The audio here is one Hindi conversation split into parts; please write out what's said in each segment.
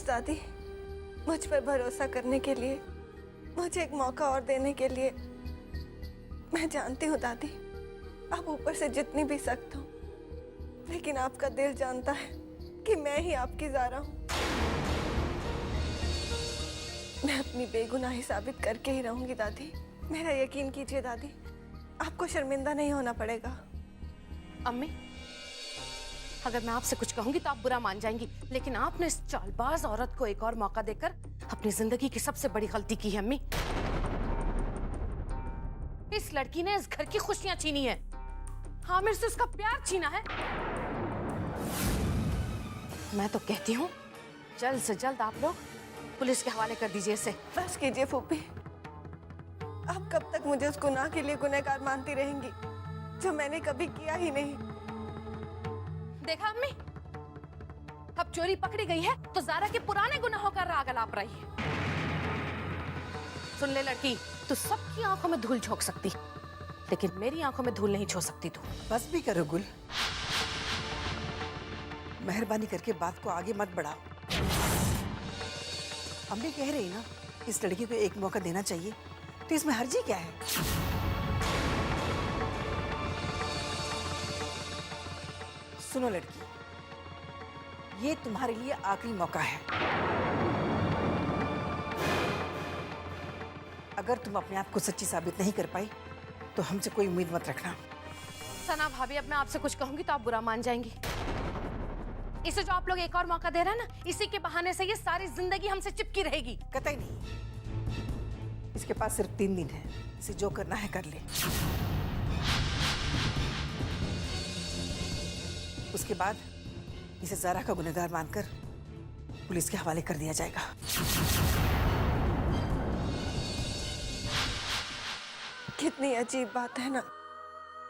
दादी, मुझ पर भरोसा करने के लिए, मुझे एक मौका और देने के लिए। मैं जानती हूँ दादी, आप ऊपर से जितनी भी सख्त हो, लेकिन आपका दिल जानता है कि मैं ही आपकी ज़ारा हूँ। मैं अपनी बेगुनाही साबित करके ही रहूंगी दादी। मेरा यकीन कीजिए दादी, आपको शर्मिंदा नहीं होना पड़ेगा। अम्मी, अगर मैं आपसे कुछ कहूंगी तो आप बुरा मान जाएंगी, लेकिन आपने इस चालबाज औरत को एक और मौका देकर अपनी जिंदगी की सबसे बड़ी गलती की है। अम्मी, इस लड़की ने इस घर की खुशियां छीनी है, आमिर से उसका प्यार छीना है। मैं तो कहती हूँ जल्द से जल्द आप लोग पुलिस के हवाले कर दीजिए इसे। बस कीजिए फूफी, आप कब तक मुझे उस गुनाह के लिए गुनहगार मानती रहेंगी जो मैंने कभी किया ही नहीं। देखा अम्मी, अब चोरी पकड़ी गई है तो ज़ारा के पुराने गुनाहों का राग अलाप रही है। सुन ले लड़की, तू सबकी आंखों में धूल झोंक सकती, लेकिन मेरी आंखों में धूल नहीं झोंक सकती तू। बस भी करो गुल, मेहरबानी करके बात को आगे मत बढ़ाओ। अम्मी कह रही ना, इस लड़की को एक मौका देना चाहिए, तो इसमें हर्जी क्या है? सुनो लड़की, ये तुम्हारे लिए आखिरी मौका है। अगर तुम अपने आप को सच्ची साबित नहीं कर पाई तो हमसे कोई उम्मीद मत रखना। सना भाभी, अब मैं आपसे कुछ कहूंगी तो आप बुरा मान जाएंगी। इसे जो आप लोग एक और मौका दे रहे हैं ना, इसी के बहाने से ये सारी जिंदगी हमसे चिपकी रहेगी। कतई नहीं, इसके पास सिर्फ 3 दिन है, इसे जो करना है कर ले। उसके बाद इसे ज़ारा का गुनहगार मानकर पुलिस के हवाले कर दिया जाएगा। कितनी अजीब बात है ना,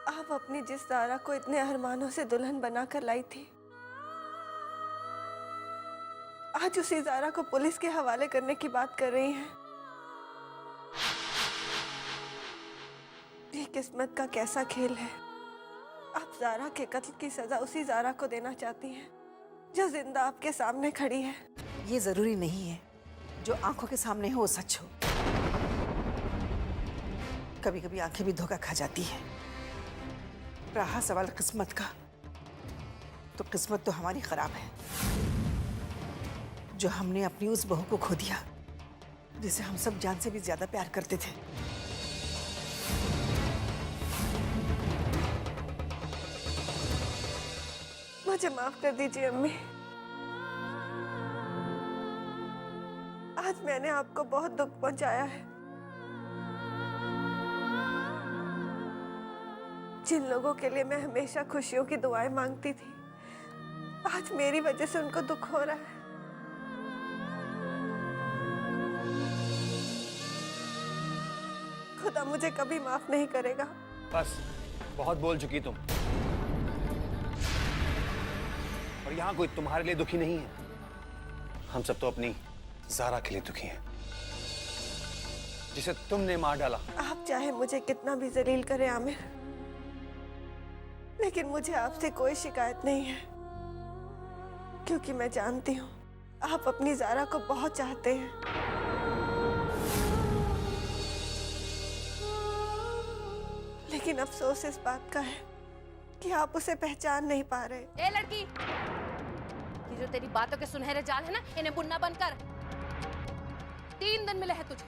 आप अपनी जिस ज़ारा को इतने अरमानों से दुल्हन बनाकर लाई थी, आज उसी ज़ारा को पुलिस के हवाले करने की बात कर रही हैं। ये किस्मत का कैसा खेल है। आप ज़ारा के कत्ल की सजा उसी ज़ारा को देना चाहती हैं जो जिंदा आपके सामने खड़ी है। ये जरूरी नहीं है जो आंखों के सामने हो वो सच हो। कभी कभी आंखें भी धोखा खा जाती है। रहा सवाल किस्मत का, तो किस्मत तो हमारी खराब है जो हमने अपनी उस बहू को खो दिया जिसे हम सब जान से भी ज्यादा प्यार करते थे। मुझे माफ कर दीजिए अम्मी, आज मैंने आपको बहुत दुख पहुंचाया है। जिन लोगों के लिए मैं हमेशा खुशियों की दुआएं मांगती थी, आज मेरी वजह से उनको दुख हो रहा है। खुदा मुझे कभी माफ नहीं करेगा। बस, बहुत बोल चुकी तुम। और यहाँ कोई तुम्हारे लिए दुखी नहीं है, हम सब तो अपनी ज़ारा के लिए दुखी हैं, जिसे तुमने मार डाला। आप चाहे मुझे कितना भी जलील करें आमिर, लेकिन मुझे आपसे कोई शिकायत नहीं है, क्योंकि मैं जानती हूँ आप अपनी ज़ारा को बहुत चाहते हैं। लेकिन अफसोस इस बात का है कि आप उसे पहचान नहीं पा रहे। ए लड़की, ये जो तेरी बातों के सुनहरे जाल है ना, इन्हें बुनना बंद कर। 3 दिन मिले हैं तुझे,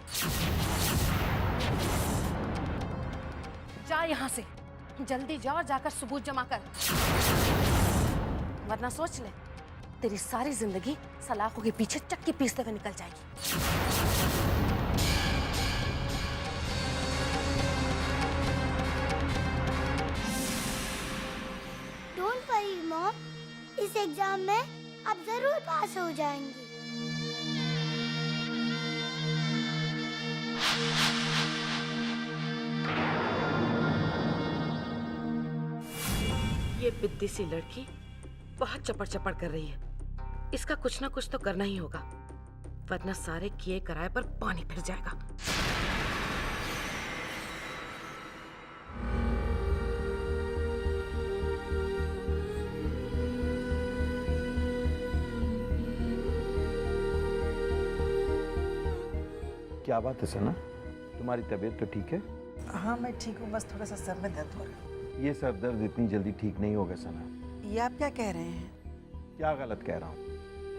जा यहाँ से, जल्दी जा और जाकर सबूत जमा कर, वरना सोच ले तेरी सारी जिंदगी सलाखों के पीछे चक्की पीसते हुए निकल जाएगी। डोंट वरी मॉम, इस एग्जाम में आप जरूर पास हो जाएंगी। ये बिद्दी सी लड़की बहुत चपड़ चपड़ कर रही है, इसका कुछ ना कुछ तो करना ही होगा, वरना सारे किए कराए पर पानी फिर जाएगा। क्या बात है सना, तुम्हारी तबीयत तो ठीक है? हाँ मैं ठीक हूँ, बस थोड़ा सा सर में दर्द हो रहा है। ये सर दर्द इतनी जल्दी ठीक नहीं होगा सना। ये आप क्या कह रहे हैं? क्या गलत कह रहा हूँ?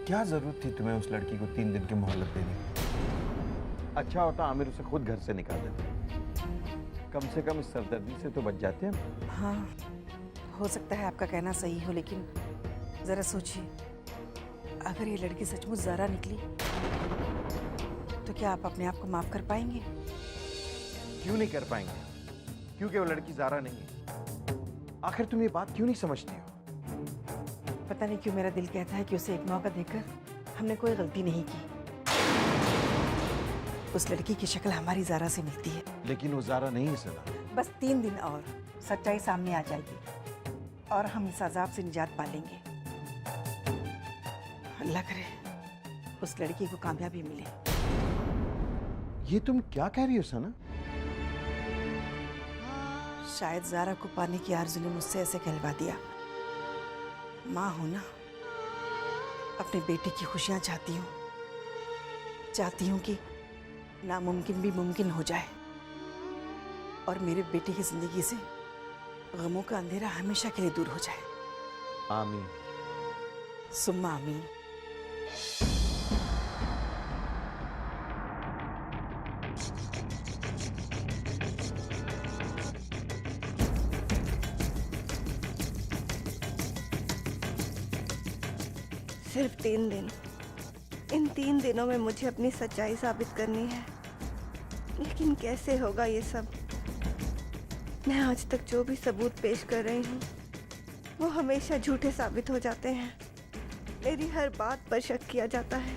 क्या जरूरत थी तुम्हें उस लड़की को 3 दिन की मोहलत देने की? अच्छा होता आमिर उसे खुद घर से निकाल देते, कम से कम इस सरदर्दी से तो बच जाते हैं। हाँ हो सकता है आपका कहना सही हो, लेकिन ज़रा सोचिए, अगर ये लड़की सचमुच ज़ारा निकली तो क्या आप अपने आप को माफ़ कर पाएंगे? क्यों नहीं कर पाएंगे? क्योंकि वो लड़की ज़ारा नहीं है। आखिर तुम ये बात क्यों नहीं समझती हो? पता नहीं क्यों मेरा दिल कहता है कि उसे एक मौका देकर हमने कोई गलती नहीं की। उस लड़की की शक्ल हमारी ज़ारा से मिलती है। लेकिन वो ज़ारा नहीं है सना। बस 3 दिन और सच्चाई सामने आ जाएगी और हम इस अजाब से निजात पा लेंगे। अल्लाह करे उस लड़की को कामयाबी मिले। ये तुम क्या कह रही हो सना? शायद ज़ारा को पाने की आरज़ू ने मुझसे ऐसे कहलवा दिया। माँ हूं ना, अपने बेटे की खुशियाँ चाहती हूँ कि नामुमकिन भी मुमकिन हो जाए और मेरे बेटे की जिंदगी से गमों का अंधेरा हमेशा के लिए दूर हो जाए। आमीन। सुम्मा आमीन। सिर्फ 3 दिन। इन 3 दिनों में मुझे अपनी सच्चाई साबित करनी है, लेकिन कैसे होगा ये सब? मैं आज तक जो भी सबूत पेश कर रही हूँ वो हमेशा झूठे साबित हो जाते हैं। मेरी हर बात पर शक किया जाता है।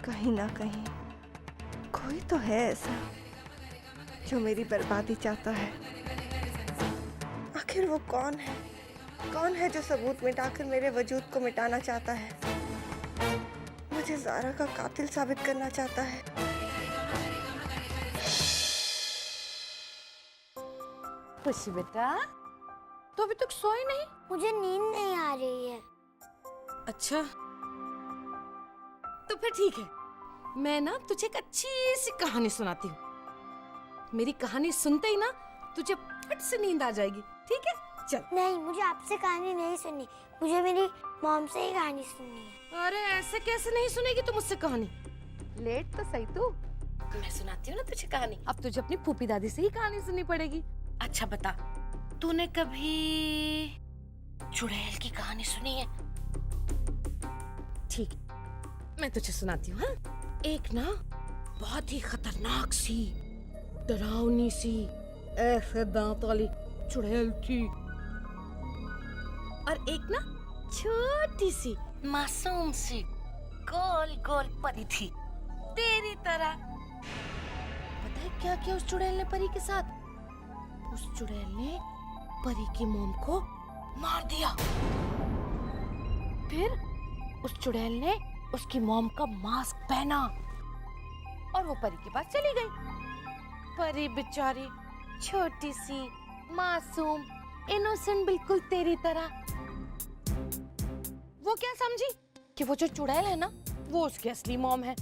कहीं ना कहीं कोई तो है ऐसा जो मेरी बर्बादी चाहता है। आखिर वो कौन है? कौन है जो सबूत मिटाकर मेरे वजूद को मिटाना चाहता है? मुझे ज़ारा का कातिल साबित करना चाहता है। खुशी बेटा, तो अभी तक सोई नहीं? मुझे नींद नहीं आ रही है। अच्छा, तो फिर ठीक है, मैं ना तुझे एक अच्छी सी कहानी सुनाती हूँ। मेरी कहानी सुनते ही ना तुझे फट से नींद आ जाएगी, ठीक है? चल। नहीं, मुझे आपसे कहानी नहीं सुननी, मुझे मेरी मॉम से ही कहानी सुननी है। अरे ऐसे कैसे नहीं सुनेगी तू मुझसे कहानी? लेट तो सही तू, मैं सुनाती हूँ ना तुझे कहानी। अब तुझे अपनी फूफी दादी से ही कहानी सुननी पड़ेगी। अच्छा बता, तूने कभी चुड़ैल की कहानी सुनी है? ठीक, मैं तुझे सुनाती हूँ। हाँ, एक ना बहुत ही खतरनाक सी, डरावनी सी, ऐसे दांत वाली चुड़ैल थी, और एक ना छोटी सी मासूम सी गोल गोल परी थी, तेरी तरह। पता है क्या किया उस चुड़ैल ने परी के साथ? उस चुड़ैल ने परी की मोम को मार दिया। फिर उस चुड़ैल ने उसकी मोम का मास्क पहना और वो परी के पास चली गई। परी बेचारी छोटी सी, मासूम, इनोसेंट, बिल्कुल तेरी तरह। वो क्या समझी कि वो जो चुड़ैल है ना वो उसकी असली मॉम है।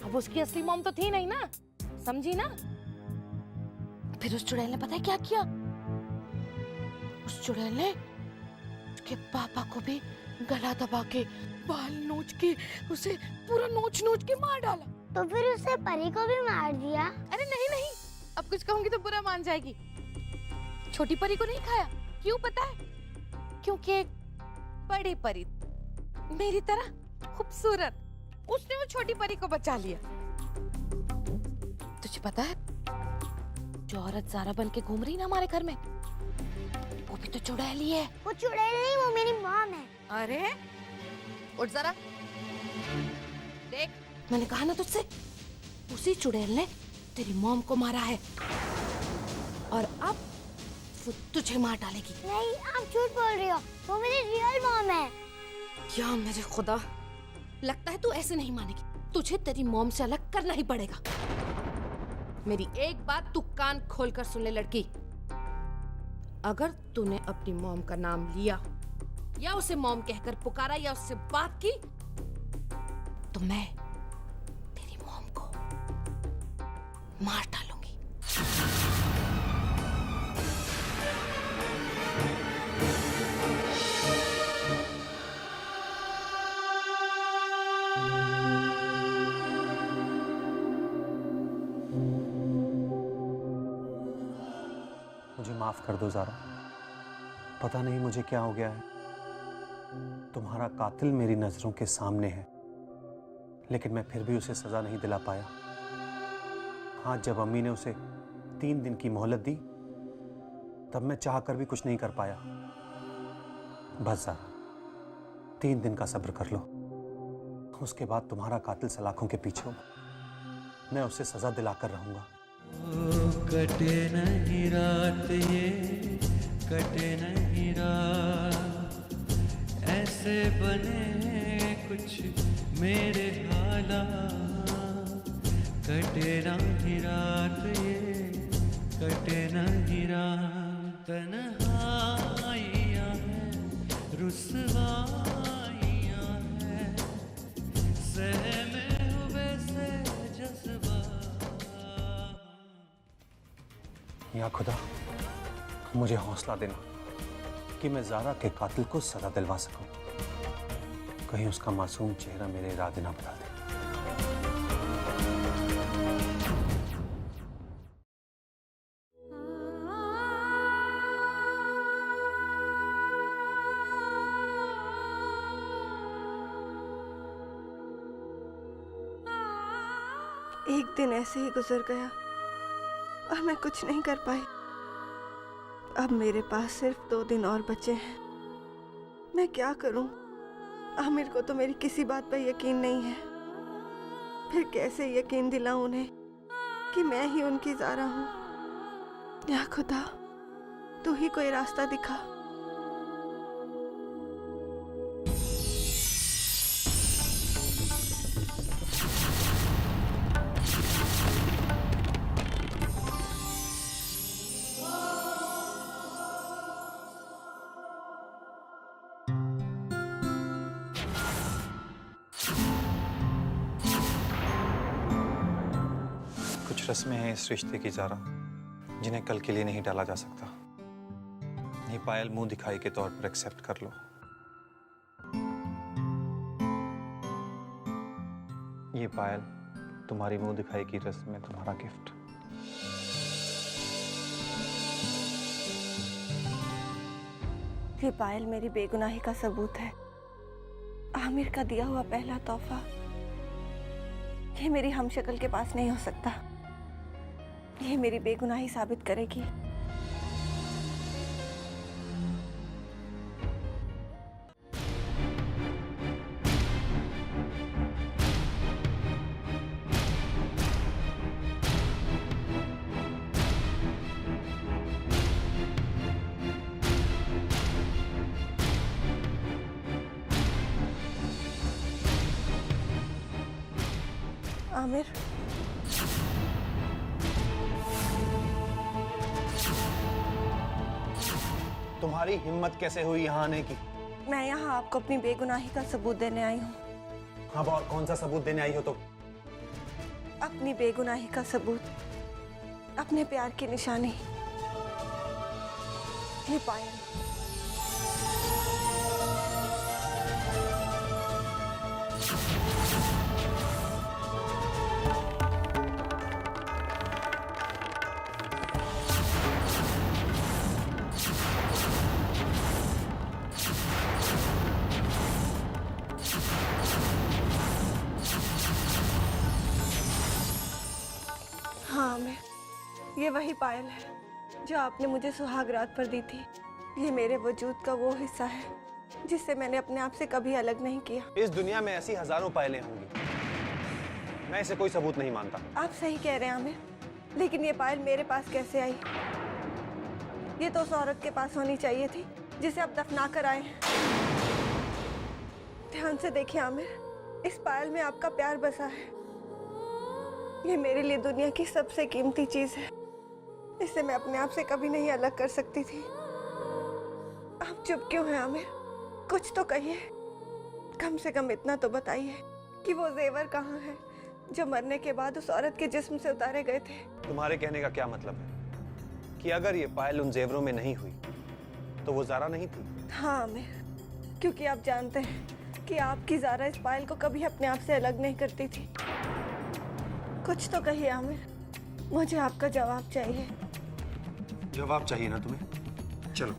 अब उसकी असली मॉम तो थी नहीं ना, समझी ना? फिर उस चुड़ैल ने पता है क्या किया? उस चुड़ैल ने उसके पापा को भी गला दबा के, बाल नोच के, उसे पूरा नोच नोच के मार डाला। तो फिर उसे परी को भी मार दिया? अरे नहीं नहीं, अब कुछ कहूंगी तो बुरा मान जाएगी। छोटी परी को नहीं खाया, क्यों पता है? क्योंकि एक बड़ी परी मेरी तरह खूबसूरत, उसने वो छोटी परी को बचा लिया। तुझे पता है, जो औरत ज़ारा बन के घूम रही ना हमारे घर में, वो भी तो चुड़ैल ही है। वो चुड़ैल नहीं, वो मेरी मॉम है। अरे उठ जरा, देख, मैंने कहा ना तुझसे, उसी चुड़ैल ने तेरी मॉम को मारा है और अब वो तुझे मार डालेगी। नहीं, आप झूठ बोल रही हो, वो मेरी रियल मॉम है। क्या मेरे खुदा, लगता है तू ऐसे नहीं मानेगी, तुझे तेरी मॉम से अलग करना ही पड़ेगा। मेरी एक बात तू कान खोल कर सुन ले लड़की, अगर तूने अपनी मॉम का नाम लिया या उसे मॉम कहकर पुकारा या उससे बात की तो मैं मार डालूंगी। मुझे माफ कर दो ज़ारा। पता नहीं मुझे क्या हो गया है। तुम्हारा कातिल मेरी नजरों के सामने है, लेकिन मैं फिर भी उसे सजा नहीं दिला पाया। हाँ, जब अम्मी ने उसे 3 दिन की मोहलत दी, तब मैं चाहकर भी कुछ नहीं कर पाया। बस ज़ारा, 3 दिन का सब्र कर लो। उसके बाद तुम्हारा कातिल सलाखों के पीछे हो। मैं उसे सजा दिलाकर रहूंगा। कटे नहीं रात ये, कटे नहीं रात, ऐसे बने कुछ मेरे हालात। कटे नहीं रात ये, कटे नहीं रात, तन्हाइयाँ हैं, रुसवाइयाँ हैं, सहमे हुए से जज्बा। या खुदा, मुझे हौसला देना कि मैं ज़ारा के कातिल को सजा दिलवा सकूं। कहीं उसका मासूम चेहरा मेरे इरादे ना बता दे। एक दिन ऐसे ही गुजर गया और मैं कुछ नहीं कर पाई। अब मेरे पास सिर्फ 2 दिन और बचे हैं। मैं क्या करूं? आमिर को तो मेरी किसी बात पर यकीन नहीं है। फिर कैसे यकीन दिलाऊं उन्हें कि मैं ही उनकी ज़ारा हूं? या खुदा, तू ही कोई रास्ता दिखा। कुछ रस्में हैं इस रिश्ते की ज़ारा, जिन्हें कल के लिए नहीं टाला जा सकता। ये पायल मुंह दिखाई के तौर पर एक्सेप्ट कर लो। ये पायल तुम्हारी मुंह दिखाई की रस्म में तुम्हारा गिफ्ट। ये पायल मेरी बेगुनाही का सबूत है। आमिर का दिया हुआ पहला तोहफा। ये मेरी हमशक्ल के पास नहीं हो सकता। ये मेरी बेगुनाही साबित करेगी। आमिर, तुम्हारी हिम्मत कैसे हुई यहाँ आने की? मैं यहाँ आपको अपनी बेगुनाही का सबूत देने आई हूँ। अब और कौन सा सबूत देने आई हो तुम? अपनी बेगुनाही का सबूत, अपने प्यार की निशानी, ये पायल। हाँ आमिर, ये वही पायल है जो आपने मुझे सुहाग रात पर दी थी। ये मेरे वजूद का वो हिस्सा है जिससे मैंने अपने आप से कभी अलग नहीं किया। इस दुनिया में ऐसी हजारों पायलें होंगी, मैं इसे कोई सबूत नहीं मानता। आप सही कह रहे हैं आमिर, लेकिन ये पायल मेरे पास कैसे आई? ये तो उस औरत के पास होनी चाहिए थी जिसे आप दफना कर आए हैं। ध्यान से देखिए आमिर, इस पायल में आपका प्यार बसा है। ये मेरे लिए दुनिया की सबसे कीमती चीज है। इसे मैं अपने आप से कभी नहीं अलग कर सकती थी। आप चुप क्यों हैं आमिर? कुछ तो कहिए। कम से कम इतना तो बताइए कि वो जेवर कहाँ है, जो मरने के बाद उस औरत के जिस्म से उतारे गए थे। तुम्हारे कहने का क्या मतलब है कि अगर ये पायल उन जेवरों में नहीं हुई तो वो ज़ारा नहीं थी? हाँ आमिर, क्योंकि आप जानते हैं कि आपकी ज़ारा इस पायल को कभी अपने आप से अलग नहीं करती थी। कुछ तो कहिए आमिर, मुझे आपका जवाब चाहिए। जवाब चाहिए ना तुम्हें? चलो।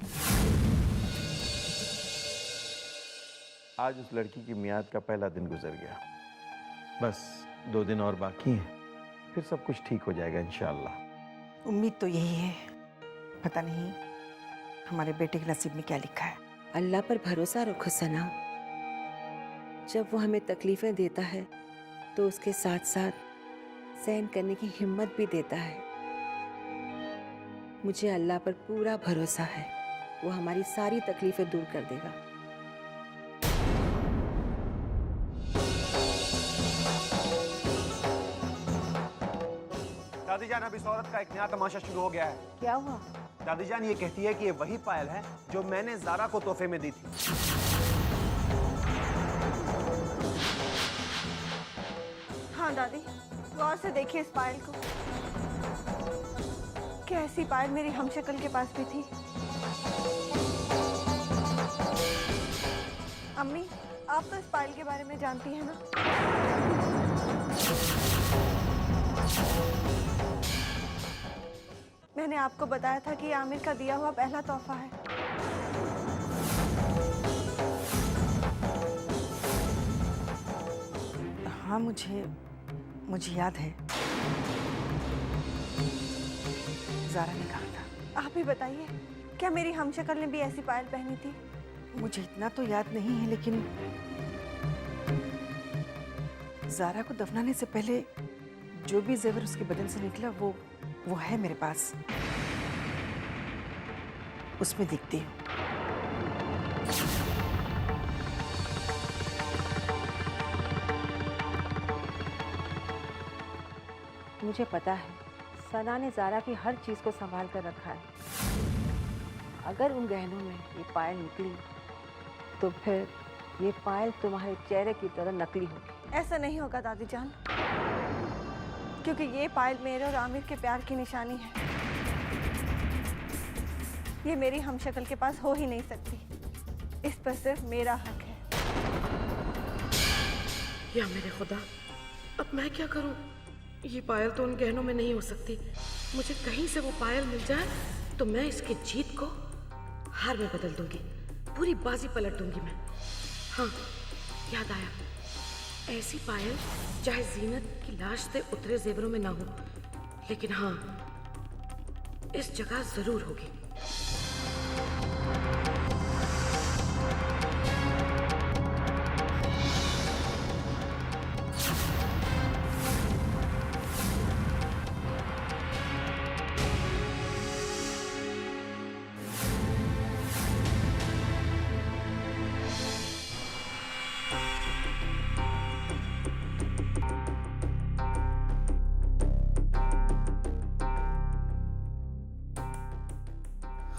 आज उस लड़की की मियाद का पहला दिन गुजर गया। बस 2 दिन और बाकी हैं, फिर सब कुछ ठीक हो जाएगा इंशाअल्लाह। उम्मीद तो यही है, पता नहीं हमारे बेटे के नसीब में क्या लिखा है। अल्लाह पर भरोसा रखो सना। जब वो हमें तकलीफें देता है तो उसके साथ साथ सहन करने की हिम्मत भी देता है। मुझे अल्लाह पर पूरा भरोसा है, वो हमारी सारी तकलीफें दूर कर देगा। दादी जान, अब इस औरत का एक नया तमाशा शुरू हो गया है। क्या हुआ? दादी जान ये कहती है कि ये वही पायल है जो मैंने ज़ारा को तोहफे में दी थी। हाँ दादी, गौर से देखिए इस पायल को। क्या ऐसी पायल मेरी हमशक्ल के पास भी थी? अम्मी, आप तो इस पायल के बारे में जानती हैं ना? मैंने आपको बताया था कि ये आमिर का दिया हुआ पहला तोहफा है। हाँ, मुझे याद है। ज़ारा ने कहा था। आप ही बताइए, क्या मेरी हमशक्ल ने भी ऐसी पायल पहनी थी? मुझे इतना तो याद नहीं है, लेकिन ज़ारा को दफनाने से पहले जो भी जेवर उसके बदन से निकला वो है मेरे पास। उसमें दिखती हूँ। मुझे पता है सना ने ज़ारा की हर चीज़ को संभाल कर रखा है। अगर उन गहनों में ये पायल निकली तो फिर ये पायल तुम्हारे चेहरे की तरह नकली होगी। ऐसा नहीं होगा दादी जान, क्योंकि ये पायल मेरे और आमिर के प्यार की निशानी है। ये मेरी हमशक्ल के पास हो ही नहीं सकती। इस पर सिर्फ मेरा हक है। या मेरे खुदा, अब मैं क्या करूं? ये पायल तो उन गहनों में नहीं हो सकती। मुझे कहीं से वो पायल मिल जाए तो मैं इसकी जीत को हार में बदल दूंगी, पूरी बाजी पलट दूंगी मैं। हाँ, याद आया, ऐसी पायल चाहे जीनत की लाश से उतरे जेवरों में ना हो, लेकिन हाँ, इस जगह जरूर होगी।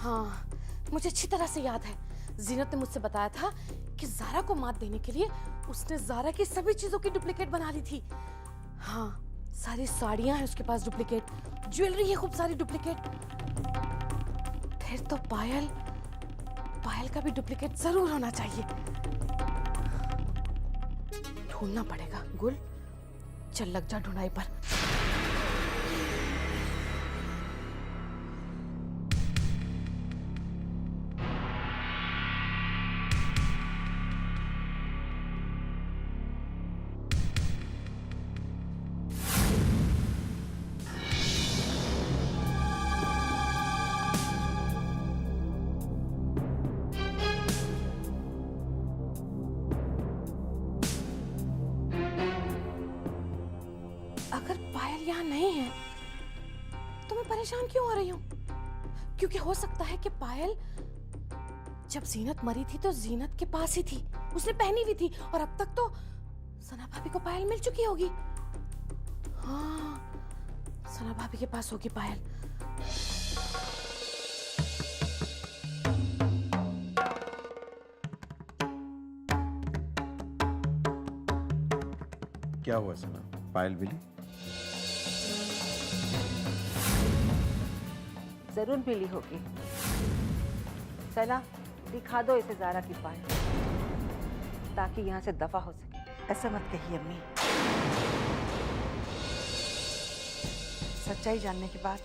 हाँ, मुझे अच्छी तरह से याद है, जीनत ने मुझसे बताया था कि ज़ारा को मात देने के लिए उसने ज़ारा की सभी चीजों की डुप्लीकेट बना ली थी। हाँ, सारी साड़ियां हैं उसके पास डुप्लीकेट, ज्वेलरी है खूब सारी डुप्लीकेट। फिर तो पायल का भी डुप्लीकेट जरूर होना चाहिए। ढूंढना पड़ेगा। गुल, चल लग जा ढूंढाई पर। अगर पायल यहाँ नहीं है तो मैं परेशान क्यों हो रही हूँ? क्योंकि हो सकता है कि पायल जब जीनत मरी थी तो जीनत के पास ही थी, उसने पहनी हुई थी, और अब तक तो सना भाभी को पायल मिल चुकी होगी। हाँ, सना भाभी के पास होगी पायल। क्या हुआ सना? पायल मिली? जरूर मिली होगी। सना, दिखा दो इसे ज़ारा की पायल, ताकि यहाँ से दफा हो सके। ऐसा मत कहिए अम्मी। सच्चाई जानने के बाद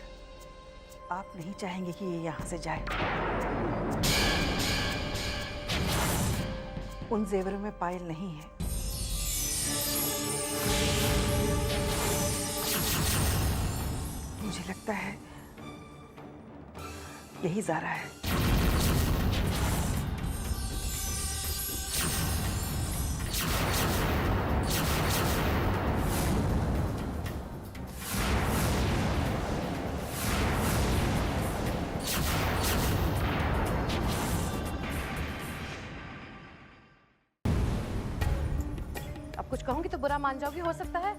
आप नहीं चाहेंगे कि ये यहाँ से जाए। उन जेवरों में पायल नहीं है। मुझे लगता है यही ज़ारा है। अब कुछ कहूंगी तो बुरा मान जाओगी, हो सकता है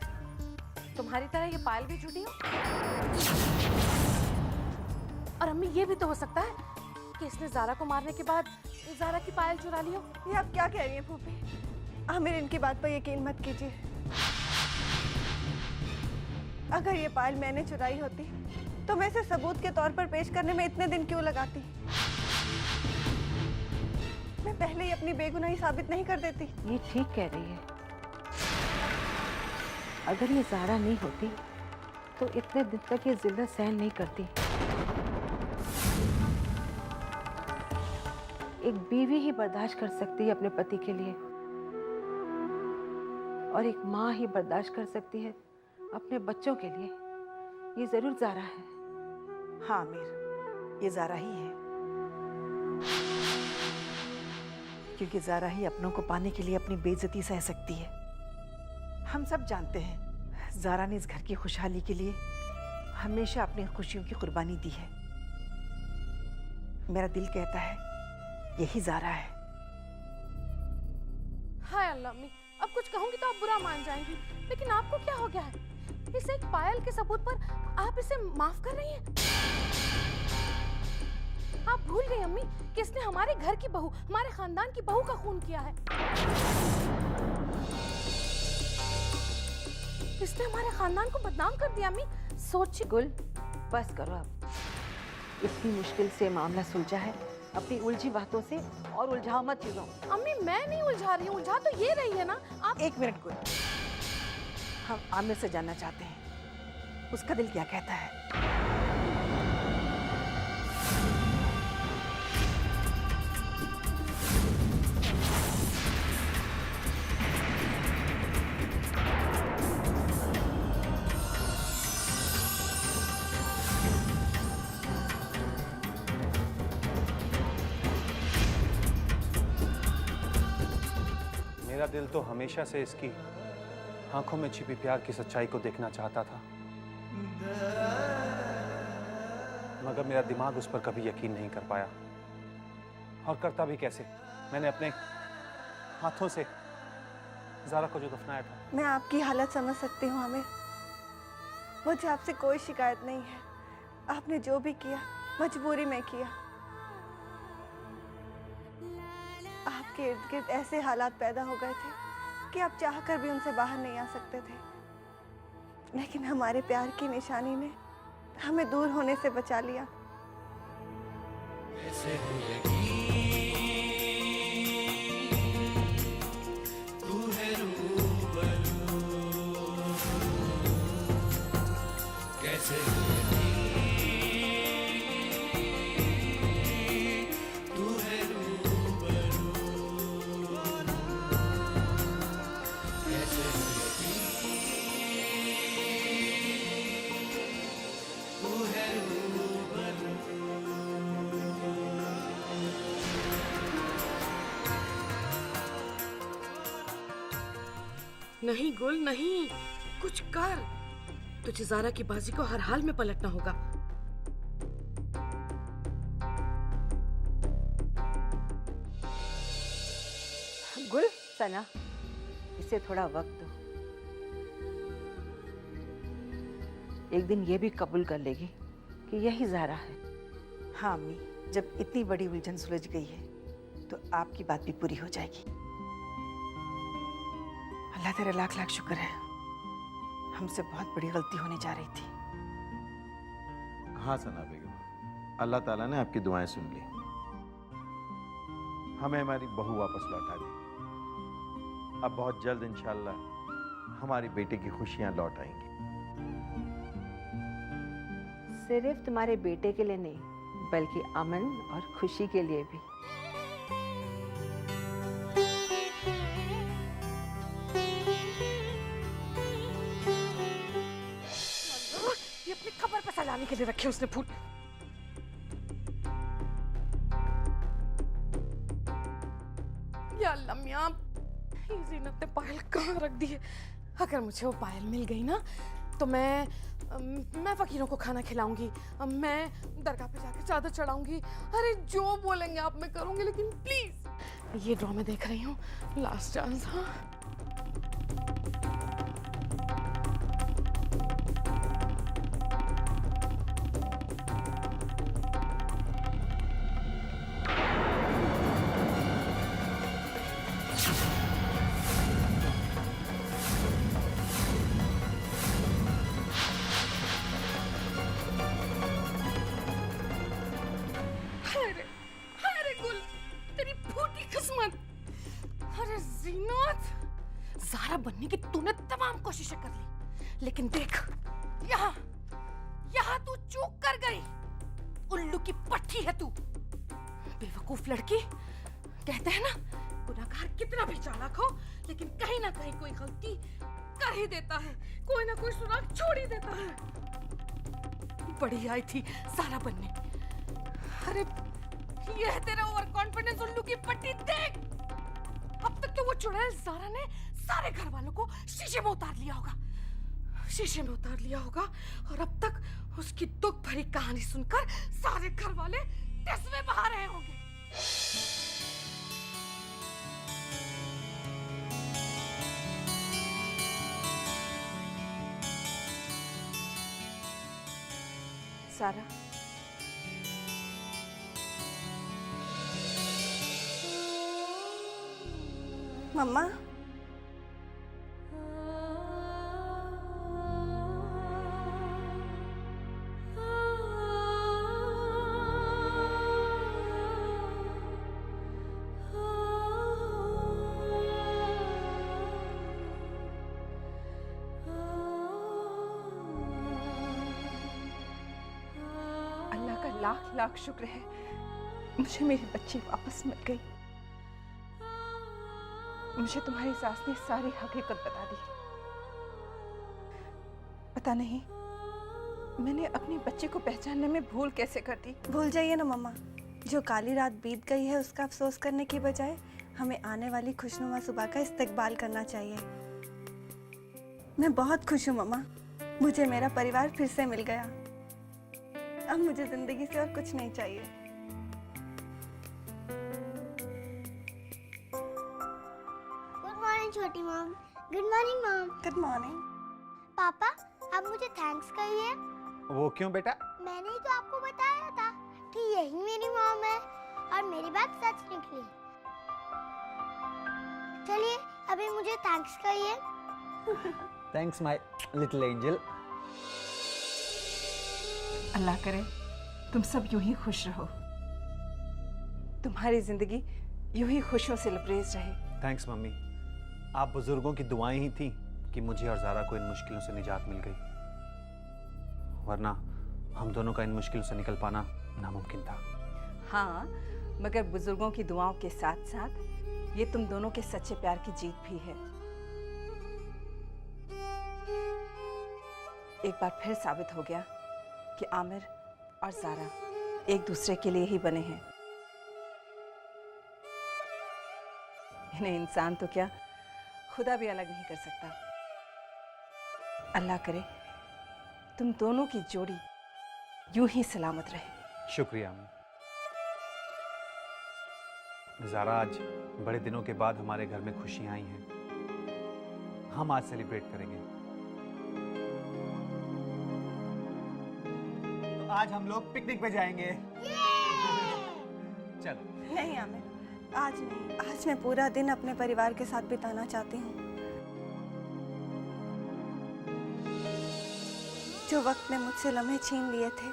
तुम्हारी तरह ये पायल भी झूठी हो। और अम्मी, ये भी तो हो सकता है कि इसने ज़ारा को मारने के बाद ज़ारा की पायल चुरा ली हो। ये आप क्या कह रही हैं फूफी? आमिर, इनकी बात पर यकीन मत कीजिए। अगर ये पायल मैंने चुराई होती तो मैं इसे सबूत के तौर पर पेश करने में इतने दिन क्यों लगाती? मैं पहले ही अपनी बेगुनाही साबित नहीं कर देती? ये ठीक कह रही है। अगर ये ज़ारा नहीं होती तो इतने दिन तक ये जिल्लत सहन नहीं करती। एक बीवी ही बर्दाश्त कर सकती है अपने पति के लिए, और एक माँ ही बर्दाश्त कर सकती है अपने बच्चों के लिए। ये जरूर ज़ारा है। हाँ आमिर, ये ज़ारा ही है, क्योंकि ज़ारा ही अपनों को पाने के लिए अपनी बेइज्जती सह सकती है। हम सब जानते हैं ज़ारा ने इस घर की खुशहाली के लिए हमेशा अपनी खुशियों की कुर्बानी दी है। मेरा दिल कहता है यही ज़ारा है। हाय अल्लाह अम्मी, अब कुछ कहूंगी तो आप बुरा मान जाएंगी, लेकिन आपको क्या हो गया है? इस एक पायल के सबूत पर आप इसे माफ कर रही हैं? आप भूल गई अम्मी कि इसने हमारे घर की बहू, हमारे खानदान की बहू का खून किया है। इसने हमारे खानदान को बदनाम कर दिया। अम्मी सोचिए। गुल, बस करो अब। इतनी मुश्किल से मामला सुलझा है, अपनी उलझी बातों से और उलझाओ मत चीजों। अम्मी, मैं नहीं उलझा रही हूँ, उलझा तो ये रही है ना आप। एक मिनट गुल, हम आमिर से जानना चाहते हैं उसका दिल क्या कहता है। मेरा दिल तो हमेशा से इसकी आंखों में छिपी प्यार की सच्चाई को देखना चाहता था, मगर मेरा दिमाग उस पर कभी यकीन नहीं कर पाया। और करता भी कैसे? मैंने अपने हाथों से ज़ारा को जो दफनाया था। मैं आपकी हालत समझ सकती हूँ आमिर। मुझे आपसे कोई शिकायत नहीं है। आपने जो भी किया मजबूरी में किया। आपके इर्द गिर्द ऐसे हालात पैदा हो गए थे कि आप चाहकर भी उनसे बाहर नहीं आ सकते थे, लेकिन हमारे प्यार की निशानी ने हमें दूर होने से बचा लिया। कैसे हो यकीन, तू है रूबरू, कैसे हो यकीन, तू है रूबरू, कैसे हो यकीन, तू है रूबरू। नहीं गुल, नहीं, कुछ कर। तुझे ज़ारा की बाजी को हर हाल में पलटना होगा। गुल, सना, इसे थोड़ा वक्त दो। एक दिन ये भी कबूल कर लेगी कि यही ज़ारा है। हाँ अम्मी, जब इतनी बड़ी उलझन सुलझ गई है तो आपकी बात भी पूरी हो जाएगी। अल्लाह तेरा लाख लाख शुक्र है। हमसे बहुत बड़ी गलती होने जा रही थी। हाँ सना बेगम, अल्लाह ताला ने आपकी दुआएं सुन ली। हमें हमारी बहू वापस लौटा दी। अब बहुत जल्द इंशाल्लाह हमारी बेटे की खुशियां लौट आएंगी। सिर्फ तुम्हारे बेटे के लिए नहीं, बल्कि अमन और खुशी के लिए भी। ये अपनी खबर पे सलाने के लिए रखे उसने फूल। या अल्लाह मियां, ये ज़ीनत ने पायल कहाँ रख दी है? अगर मुझे वो पायल मिल गई ना तो मैं फकीरों को खाना खिलाऊंगी, मैं दरगाह पे जाकर चादर चढ़ाऊंगी। अरे जो बोलेंगे आप मैं करूंगी, लेकिन प्लीज ये ड्रॉ में देख रही हूँ, लास्ट चांस। हाँ ज़ारा बनने की तूने तमाम कोशिशें कर ली, लेकिन देख यहाँ तू चूक कर गई। उल्लू की पट्टी है तू, बेवकूफ लड़की। कहते हैं ना, गुनहगार कितना भी चालाक हो, लेकिन कहीं ना कहीं कोई गलती कर ही देता है, कोई ना कोई सुराग छोड़ ही देता है। बड़ी आई थी ज़ारा बनने। अरे ये है तेरा ओवर कॉन्फिडेंस उल्लू की पट्टी। देख, अब तक तो वो चुड़ैल ज़ारा ने सारे घर वालों को शीशे में उतार लिया होगा, शीशे में उतार लिया होगा, और अब तक उसकी दुख भरी कहानी सुनकर सारे घर वाले तस्वीर बहा रहे होंगे। सारा, मम्मा, अल्लाह का लाख लाख शुक्र है, मुझे मेरी बच्ची वापस मिल गई। मुझे तुम्हारी सास ने सारी हकीकत बता दी। पता नहीं मैंने अपनी बच्ची को पहचानने में भूल कैसे कर दी। भूल जाइए ना मम्मा, जो काली रात बीत गई है उसका अफसोस करने की बजाय हमें आने वाली खुशनुमा सुबह का इस्तकबाल करना चाहिए। मैं बहुत खुश हूँ मम्मा, मुझे मेरा परिवार फिर से मिल गया। अब मुझे जिंदगी से और कुछ नहीं चाहिए। छोटी mom. Good morning mom. Good morning. पापा, आप मुझे थैंक्स कहिए। वो क्यों बेटा? मैंने ही तो आपको बताया था कि यही मेरी मॉम है, और मेरी बात सच निकली। चलिए अभी मुझे थैंक्स कहिए। Thanks my little angel. Allah करे तुम सब यूं ही खुश रहो, तुम्हारी जिंदगी यूं ही खुशियों से लबरेज रहे। थैंक्स मम्मी, आप बुजुर्गों की दुआएं ही थी कि मुझे और ज़ारा को इन मुश्किलों से निजात मिल गई, वरना हम दोनों का इन मुश्किलों से निकल पाना नामुमकिन था। हाँ, मगर बुजुर्गों की दुआओं के साथ साथ ये तुम दोनों के सच्चे प्यार की जीत भी है। एक बार फिर साबित हो गया कि आमिर और ज़ारा एक दूसरे के लिए ही बने हैं। इन्हें इंसान तो क्या, खुदा भी अलग नहीं कर सकता। अल्लाह करे तुम दोनों की जोड़ी यूं ही सलामत रहे। शुक्रिया अम्मी। ज़ारा, आज बड़े दिनों के बाद हमारे घर में खुशियां आई हैं। हम आज सेलिब्रेट करेंगे। तो आज हम लोग पिकनिक पे जाएंगे। चलो। नहीं आमिर, आज नहीं। आज मैं पूरा दिन अपने परिवार के साथ बिताना चाहती हूँ। जो वक्त ने मुझसे लम्हे छीन लिए थे,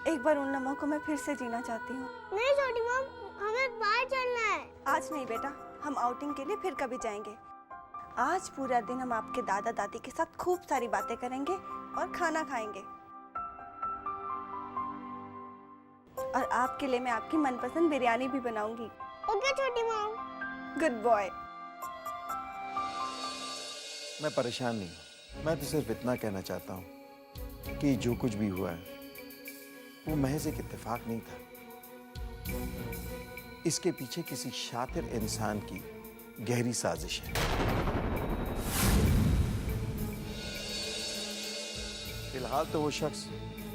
एक बार उन लम्हों को मैं फिर से जीना चाहती हूँ। नहीं छोटी मॉम, हमें बाहर चलना है। आज नहीं बेटा, हम आउटिंग के लिए फिर कभी जाएंगे। आज पूरा दिन हम आपके दादा दादी के साथ खूब सारी बातें करेंगे और खाना खाएंगे। और आपके लिए मैं आपकी मनपसंद बिरयानी भी बनाऊंगी। ओके छोटी मॉम। Good boy. मैं परेशान नहीं हूँ। मैं तो सिर्फ इतना कहना चाहता हूँ कि जो कुछ भी हुआ है वो महज एक इत्तेफाक नहीं था। इसके पीछे किसी शातिर इंसान की गहरी साजिश है। फिलहाल तो वो शख्स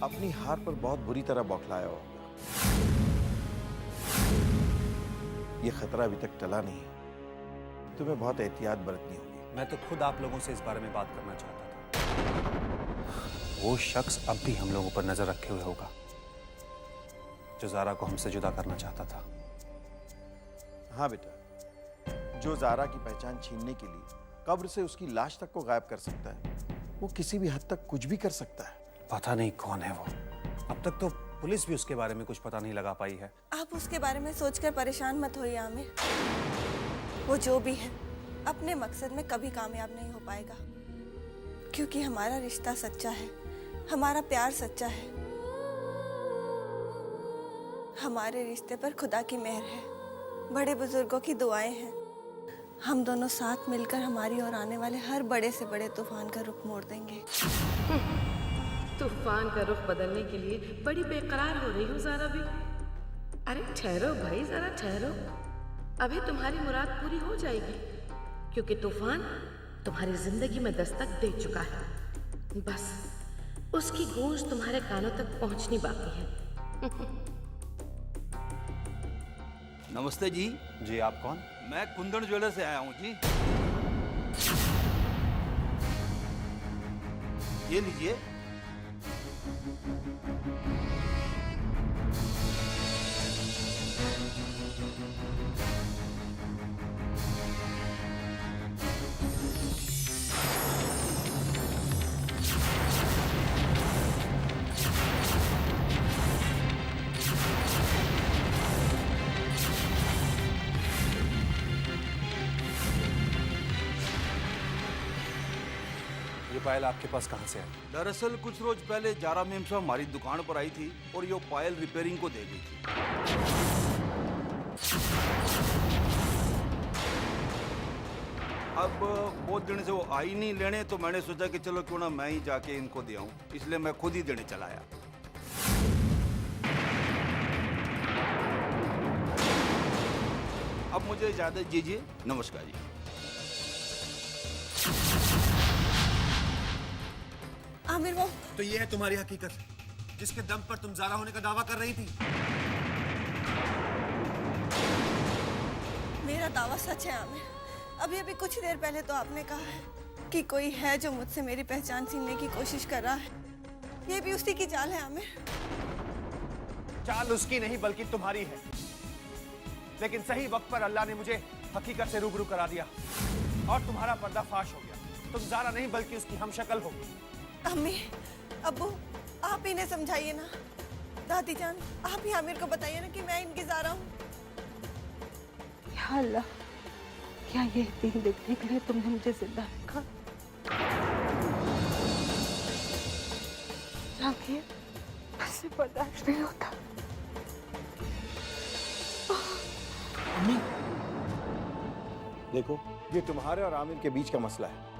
अपनी हार पर बहुत बुरी तरह बौखलाया होगा। ये खतरा अभी तक टला नहीं है। तुम्हें बहुत एहतियात बरतनी होगी। मैं तो खुद आप लोगों से इस बारे में बात करना चाहता था। वो शख्स अब भी हम लोगों पर नजर रखे हुए होगा, जो ज़ारा को हमसे जुदा करना चाहता था। हाँ बेटा, जो ज़ारा की पहचान छीनने के लिए कब्र से उसकी लाश तक को गायब कर सकता है, वो किसी भी हद तक कुछ भी कर सकता है। पता नहीं कौन है वो। अब तक तो पुलिस भी उसके बारे में कुछ पता नहीं लगा पाई है। आप उसके बारे में सोचकर परेशान मत होइए आमिर। वो जो भी है अपने मकसद में कभी कामयाब नहीं हो पाएगा, क्योंकि हमारा रिश्ता सच्चा है, हमारा प्यार सच्चा है। हमारे रिश्ते पर खुदा की मेहर है, बड़े बुजुर्गों की दुआएं हैं। हम दोनों साथ मिलकर हमारी और आने वाले हर बड़े से बड़े तूफान का रुख मोड़ देंगे। तूफान का रुख बदलने के लिए बड़ी बेकरार हो रही हूँ ज़ारा भी। अरे ठहरो भाई, जरा ठहरो। अभी तुम्हारी मुराद पूरी हो जाएगी, क्योंकि तूफान तुम्हारी जिंदगी में दस्तक दे चुका है। बस उसकी गूंज तुम्हारे कानों तक पहुंचनी बाकी है। नमस्ते जी। जी, आप कौन? मैं कुंदन ज्वेलर से आया हूँ जी। ये लीजिए। ये पायल आपके पास कहाँ से आई? दरअसल कुछ रोज पहले जारा मेम साहब हमारी दुकान पर आई थी और ये पायल रिपेयरिंग को दे गई थी। अब बहुत दिन से वो आई नहीं लेने, तो मैंने सोचा कि चलो क्यों ना मैं ही जाके इनको दे आऊं, इसलिए मैं खुद ही देने चला आया। अब मुझे इजाजत दीजिए। नमस्कार जी। आमिर वो तो ये है तुम्हारी हकीकत, जिसके दम पर तुम ज़ारा होने का दावा कर रही थी। मेरा दावा सच है आमिर। अभी कुछ देर पहले तो आपने कहा है कि कोई है जो मुझसे मेरी पहचान छीनने की कोशिश कर रहा है। ये भी उसी की चाल है आमिर। चाल उसकी नहीं बल्कि तुम्हारी है। लेकिन सही वक्त पर अल्लाह ने मुझे हकीकत से रूबरू करा दिया और तुम्हारा पर्दाफाश हो गया। तुम ज़ारा नहीं बल्कि उसकी हमशक्ल हो। अम्मी, अब्बू, आप इन्हें समझाइए ना। दादी जान, आप ही आमिर को बताइए ना कि मैं इनकी ज़ारा हूँ। या अल्लाह, क्या ये दिन देखने के लिए तुमने मुझे जिंदा रखा? जाके मुझसे बर्दाश्त नहीं होता। अम्मी, देखो ये तुम्हारे और आमिर के बीच का मसला है।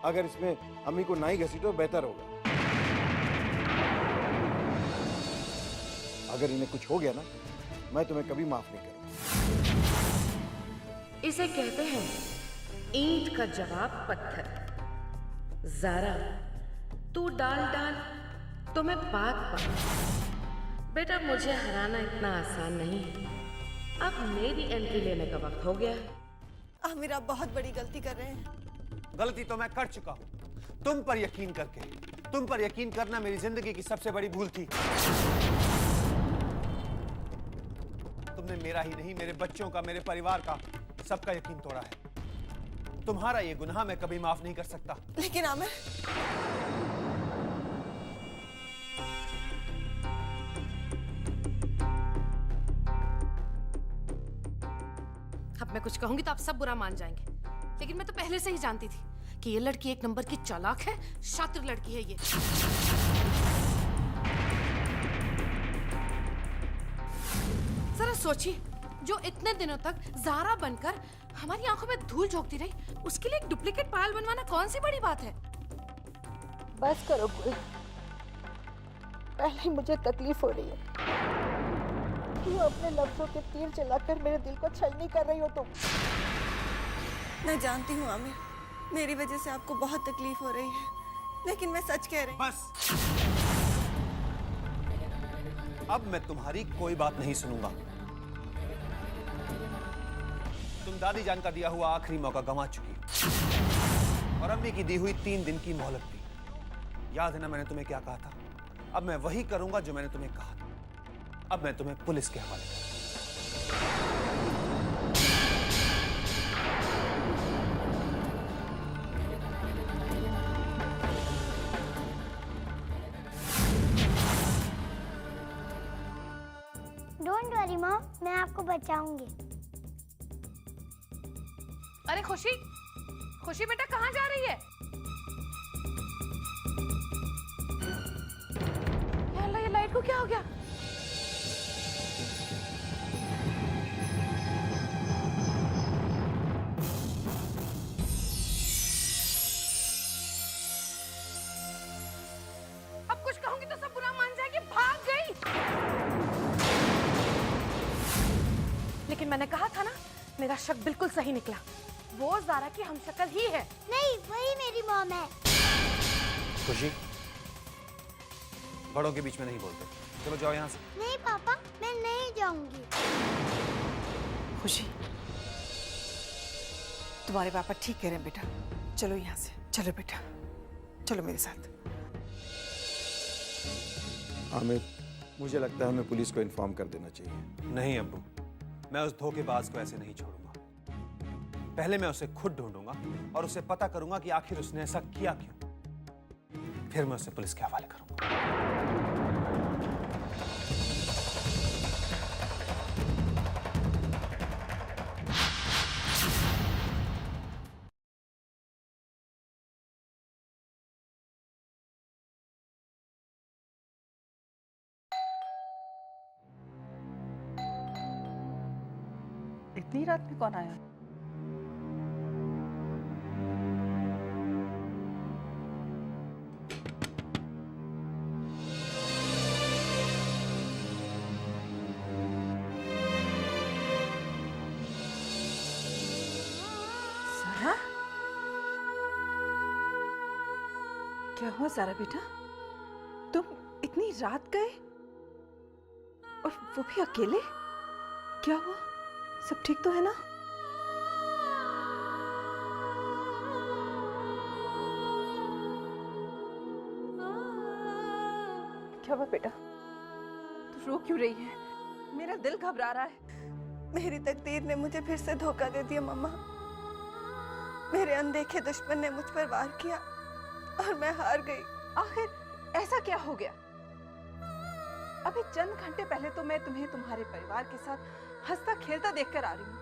अगर इसमें अम्मी को ना ही घसीटो बेहतर होगा। अगर इन्हें कुछ हो गया ना, मैं तुम्हें कभी माफ नहीं करूंगा। इसे कहते हैं ईंट का जवाब पत्थर। ज़ारा, तू डाल डाल तो मैं पाक पाक। बेटा, मुझे हराना इतना आसान नहीं है। अब मेरी एंट्री लेने का वक्त हो गया है। आमिर, आप बहुत बड़ी गलती कर रहे हैं। गलती तो मैं कर चुका हूं, तुम पर यकीन करके। तुम पर यकीन करना मेरी जिंदगी की सबसे बड़ी भूल थी। तुमने मेरा ही नहीं, मेरे बच्चों का, मेरे परिवार का, सबका यकीन तोड़ा है। तुम्हारा ये गुनाह मैं कभी माफ नहीं कर सकता। लेकिन आमिर, अब मैं कुछ कहूंगी तो आप सब बुरा मान जाएंगे, लेकिन मैं तो पहले से ही जानती थी कि ये लड़की एक नंबर की चालाक है, शातिर लड़की है ये। जरा सोचिए, जो इतने दिनों तक ज़ारा बनकर हमारी आंखों में धूल झोंकती रही, उसके लिए एक डुप्लीकेट पायल बनवाना कौन सी बड़ी बात है। बस करो बुआ, पहले ही मुझे तकलीफ हो रही है। क्यों अपने लफ्जों के तीर चलाकर मेरे दिल को छलनी कर रही हो तुम? मैं जानती हूँ आमिर, मेरी वजह से आपको बहुत तकलीफ हो रही है, लेकिन मैं सच कह रही हूँ। बस, अब मैं तुम्हारी कोई बात नहीं सुनूंगा। तुम दादी जान का दिया हुआ आखिरी मौका गंवा चुकी और अम्मी की दी हुई 3 दिन की मोहलत थी। याद है ना मैंने तुम्हें क्या कहा था? अब मैं वही करूंगा जो मैंने तुम्हें कहा था। अब मैं तुम्हें पुलिस के हवाले करूंगा। डोंट वरी मॉम, मैं आपको बचाऊंगी। अरे खुशी, खुशी बेटा कहाँ जा रही है? या अल्लाह, ये लाइट को क्या हो गया? अब कुछ कहूंगी तो सब बुरा मान जाएंगे, भाग गई। लेकिन मैंने कहा था ना, मेरा शक बिल्कुल सही निकला। वो ज़ारा की हमशक्ल ही है। नहीं, वही मेरी मॉम है। खुशी, बड़ों के बीच में नहीं बोलते। चलो जाओ यहाँ से। नहीं पापा, मैं नहीं जाऊंगी। खुशी, तुम्हारे पापा ठीक कह रहे हैं बेटा, चलो यहाँ से। चलो बेटा, चलो मेरे साथ। आमिर, मुझे लगता है हमें पुलिस को इन्फॉर्म कर देना चाहिए। नहीं अब्बू, मैं उस धोखेबाज को ऐसे नहीं छोड़ूंगा। पहले मैं उसे खुद ढूंढूंगा और उसे पता करूंगा कि आखिर उसने ऐसा किया क्यों। फिर मैं उसे पुलिस के हवाले करूंगा। इतनी रात में कौन आया? ज़ारा? क्या हुआ ज़ारा बेटा? तुम इतनी रात गए और वो भी अकेले? क्या हुआ? सब ठीक तो है ना? क्या हुआ बेटा? तू रो क्यों रही है? मेरा दिल घबरा रहा है। मेरी तकदीर ने मुझे फिर से धोखा दे दिया मम्मा। मेरे अनदेखे दुश्मन ने मुझ पर वार किया और मैं हार गई। आखिर ऐसा क्या हो गया? अभी चंद घंटे पहले तो मैं तुम्हें तुम्हारे परिवार के साथ हंसता खेलता देखकर आ रही हूँ,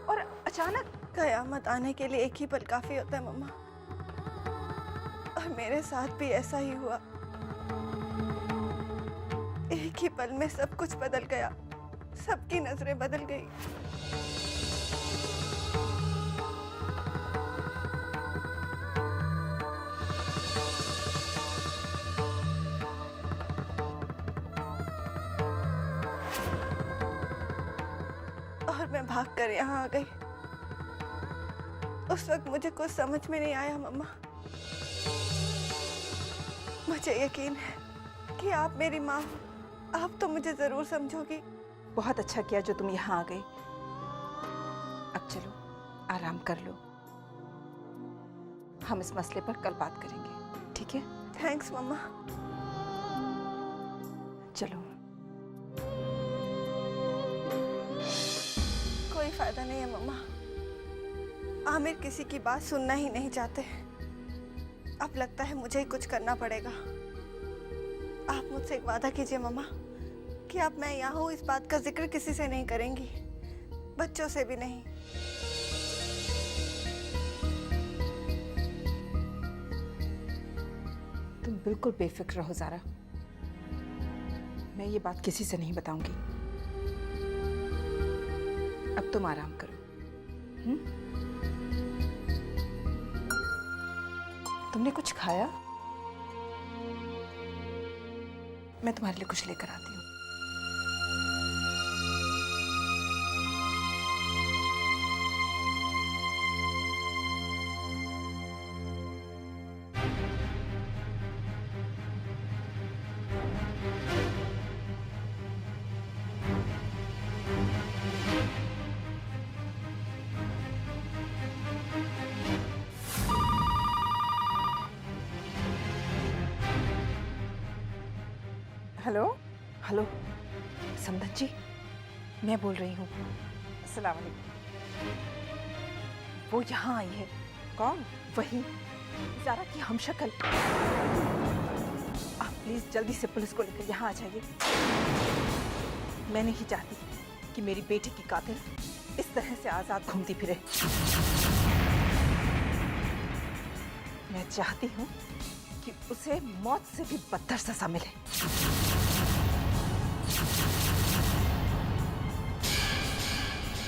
और अचानक कयामत आने के लिए एक ही पल काफी होता है मम्मा, और मेरे साथ भी ऐसा ही हुआ। एक ही पल में सब कुछ बदल गया, सबकी नजरें बदल गई। और मैं भागकर यहाँ आ गई। उस वक्त मुझे कुछ समझ में नहीं आया मम्मा। मुझे यकीन है कि आप मेरी माँ, आप तो मुझे जरूर समझोगी। बहुत अच्छा किया जो तुम यहाँ आ गई। अब चलो आराम कर लो, हम इस मसले पर कल बात करेंगे, ठीक है? थैंक्स मम्मा। चलो। कोई फायदा नहीं है मम्मा, आमिर किसी की बात सुनना ही नहीं चाहते। अब लगता है मुझे ही कुछ करना पड़ेगा। आप मुझसे एक वादा कीजिए मम्मा कि आप मैं यहाँ हूँ इस बात का जिक्र किसी से नहीं करेंगी। बच्चों से भी नहीं। तुम बिल्कुल बेफिक्र रहो ज़ारा, मैं ये बात किसी से नहीं बताऊंगी। अब तुम आराम करो। तुमने कुछ खाया? मैं तुम्हारे लिए कुछ लेकर आती हूँ। हेलो हेलो, समदन जी, मैं बोल रही हूँ। अस्सलाम वालेकुम। वो यहाँ आई है। कौन? वही ज़ारा की हमशक्ल। आप प्लीज जल्दी से पुलिस को लेकर यहाँ आ जाइए। मैं नहीं चाहती कि मेरी बेटी की कातिल इस तरह से आजाद घूमती फिरे। मैं चाहती हूँ कि उसे मौत से भी बदतर सजा मिले।